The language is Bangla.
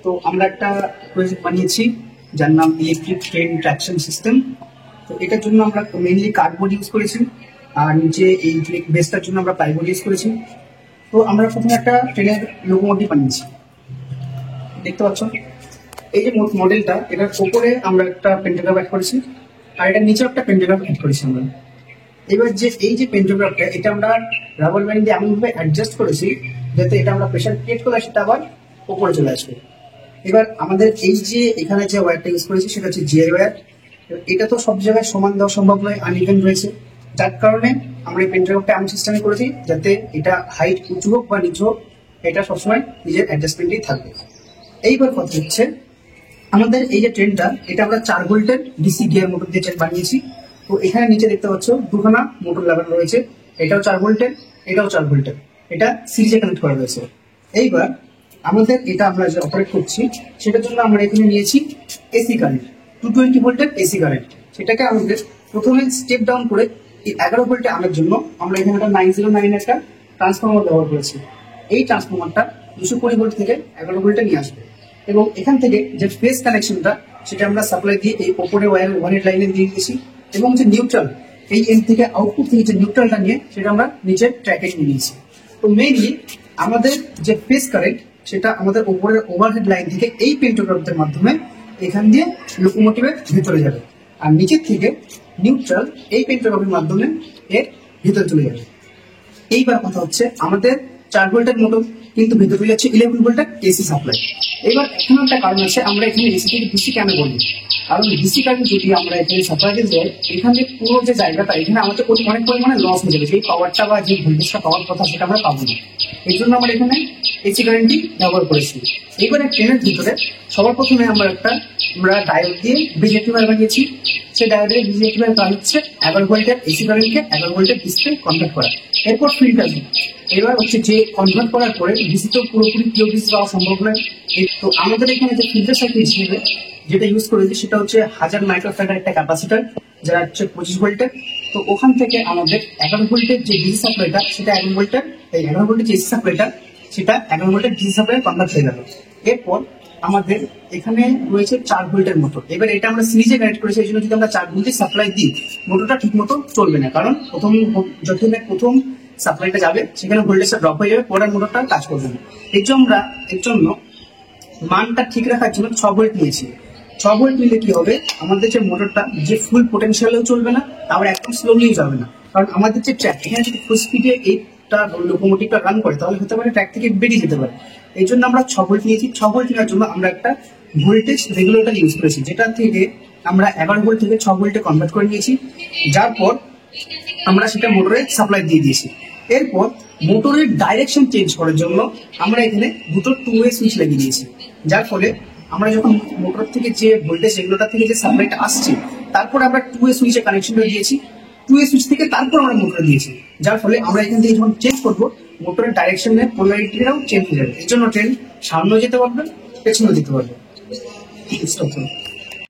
তো আমরা একটা প্রজেক্ট বানিয়েছি যার নাম ইলেকট্রিক ট্রেন ট্র্যাকশন সিস্টেম। তো এটার জন্য আমরা মেইনলি কার্ডবোর্ড ইউজ করেছি, আর নিচে এই বেসটার জন্য আমরা প্লাইবোর্ড ইউজ করেছি। তো আমরা প্রথমে একটা ট্রেনের লোকোমোটিভ বানিয়েছি, দেখতে পাচ্ছ। এই যে মডেলটা, এটার উপরে আমরা একটা পেন্টাগ্রাফ অ্যাড করেছি, আর এটার নিচে একটা পেন্টাগ্রাফ অ্যাড করেছি আমরা। এবার যে এই যে পেন্টাগ্রাফটা, এটা আমরা রাবার ব্যান্ড দিয়ে এমনভাবে অ্যাডজাস্ট করেছি যাতে এটা আমরা প্রেশার ক্রিয়েট করলে সেটা আবার উপরে চলে আসবে। এবার আমাদের এই যে এখানে যে ওয়্যারটা ইউজ করেছি সেটা হচ্ছে জিআই ওয়্যার। এটা তো সব জায়গায় সমান দেওয়া সম্ভব নয়, আনইভেন রয়েছে, যার কারণে আমরা এই পেন্টাগ্রাফটা এমন সিস্টেমে করেছি যাতে এটা হাইট উঁচু হোক বা নিচু হোক, এটা সবসময় নিজের অ্যাডজাস্টমেন্টেই থাকবে। এইবার কথা হচ্ছে, আমাদের এই যে ট্রেনটা, এটা আমরা 4 ভোল্টের ডিসি গিয়ার মোটর দিয়ে ট্রেন বানিয়েছি। তো এখানে নিচে দেখতে পাচ্ছ দুখানা মোটর লাগানো রয়েছে, এটাও 4 ভোল্টের, এটাও 4 ভোল্টের, এটা সিরিজে কানেক্ট করা রয়েছে। এইবার আমাদের এটা আমরা যে অপারেট করছি সেটার জন্য আমরা এখানে নিয়েছি এসি কারেন্ট, 220 ভোল্টের এসি কারেন্ট। সেটাকে আমাদের প্রথমে স্টেপ ডাউন করে এই 11 ভোল্টে আনার জন্য আমরা এখানে একটা 909 একটা ট্রান্সফর্মার ব্যবহার করেছি। এই ট্রান্সফর্মারটা 220 ভোল্ট থেকে 11 ভোল্টে নিয়ে আসবে, এবং এখান থেকে যে ফেজ কানেকশনটা সেটা আমরা সাপ্লাই দিয়ে এই ওপরে ওয়ারের লাইনে দিয়ে দিয়েছি, এবং যে নিউট্রাল এই এন্ড থেকে আউটপুট থেকে যে নিউট্রালটা নিয়ে সেটা আমরা নিচের ট্র্যাকে নিয়ে নিয়েছি। তো মেইনলি আমাদের যে ফেজ কারেন্ট সেটা আমাদের উপরের ওভারহেড লাইন থেকে এই পেন্টোগ্রাফের মাধ্যমে এখান দিয়ে লোকোমোটিভের ভিতরে যাবে, আর নিচের থেকে নিউট্রাল এই পেন্টোগ্রাফের মাধ্যমে এর ভিতরে চলে যাবে। এইবার কথা হচ্ছে, আমাদের 4 ভোল্টের মোটর কিন্তু ভিতরে যাচ্ছে 11 ভোল্টের এসি সাপ্লাই। এবার এখানে একটা কারণ আছে, আমরা এখানে এসি থেকে ডিসি কেন বলি, কারণ ডিসি কারেন্ট যদি আমরা এখানে সাপ্লাই দিতে যাই, এখানে পুরো যে জায়গাটা এখানে আমাদের অনেক পরিমাণে লস হয়ে যাবে, সেই পাওয়ারটা বা যে ভোল্টেজটা পাওয়ার কথা সেটা আমরা পাবো না। এই জন্য আমরা এখানে এসি কারেন্টই ব্যবহার করেছি। এবারে ট্রেনের ভিতরে সবার প্রথমে আমরা ডায়োড দিয়ে বিজেটিভার বানিয়েছি। সেই ডায়োডের বিজেটিভার কাজ হচ্ছে 11 ভোল্টের এসি কারেন্টকে 11 ভোল্টের ডিসিতে কনভার্ট করা। এরপর ফিল্টার, এবার হচ্ছে যে কনভার্ট করার পরে ডিসি তো পুরোপুরি পিওর ডিসি পাওয়া সম্ভব নয়। তো আমাদের এখানে যে ফিল্টার সার্কিট হিসেবে যেটা ইউজ করেছি সেটা হচ্ছে 1000 মাইক্রোফ্যারাডের একটা ক্যাপাসিটার, যারা হচ্ছে 25 ভোল্টের। তো ওখান থেকে আমাদের 11 ভোল্টের যে ডিসি সাপ্লাইটা সেটা 11 ভোল্টের, এই 11 ভোল্টের যে এসি সাপ্লাইটা সেটা 11 ভোল্টের ডিসি সাপ্লাই কনভার্ট হয়ে গেল। এরপর আমাদের এখানে রয়েছে 4 ভোল্টের মোটর। এবার এটা আমরা সিরিজে কানেক্ট করেছি, এই জন্য যদি আমরা 4 ভোল্টের সাপ্লাই দিই মোটরটা ঠিক মতো চলবে না, কারণ প্রথম সাপ্লাইটা যাবে সেখানে ভোল্টেজটা ড্রপ হয়ে যাবে, পরের মোটরটা কাজ করবে না। এর জন্য মানটা ঠিক রাখার জন্য 6 ভোল্ট নিয়েছি। 6 ভোল্ট নিলে কি হবে, আমাদের যে মোটরটা যে ফুল পোটেনশিয়ালেও চলবে না, আবার একদম স্লোলিও যাবে না, কারণ আমাদের যে ট্র্যাক এখানে যদি ফুল স্পিডে এইটা লোকোমোটিভটা রান করে তাহলে হতে পারে ট্র্যাক থেকে বেরিয়ে যেতে পারে। এই জন্য আমরা 6 ভোল্ট নিয়েছি। 6 ভোল্ট নেওয়ার জন্য আমরা একটা ভোল্টেজ রেগুলেটর ইউজ করেছি, যেটা থেকে আমরা 11 ভোল্ট থেকে 6 ভোল্টে কনভার্ট করে নিয়েছি, যার পর আমরা সেটা মোটরে সাপ্লাই দিয়ে দিয়েছি। এরপর মোটরের ডাইরেকশন চেঞ্জ করার জন্য আমরা এখানে দুটো 2-ওয়ে সুইচ লাগিয়ে দিয়েছি, যার ফলে আমরা যখন মোটর থেকে যে ভোল্টেজ রেগুলেটর থেকে যে সাপ্লাইটা আসছে তারপর আমরা 2-ওয়ে সুইচে কানেকশনটা দিয়েছি, 2-ওয়ে সুইচ থেকে তারপর আমরা মোটরে দিয়েছি, যার ফলে আমরা এখান থেকে যখন চেঞ্জ করবো মোটরের ডাইরেকশনের পোলারিটিটাও চেঞ্জ হয়ে যাবে। এর জন্য ট্রেন সামনেও যেতে পারবে, পেছনেও যেতে পারবে।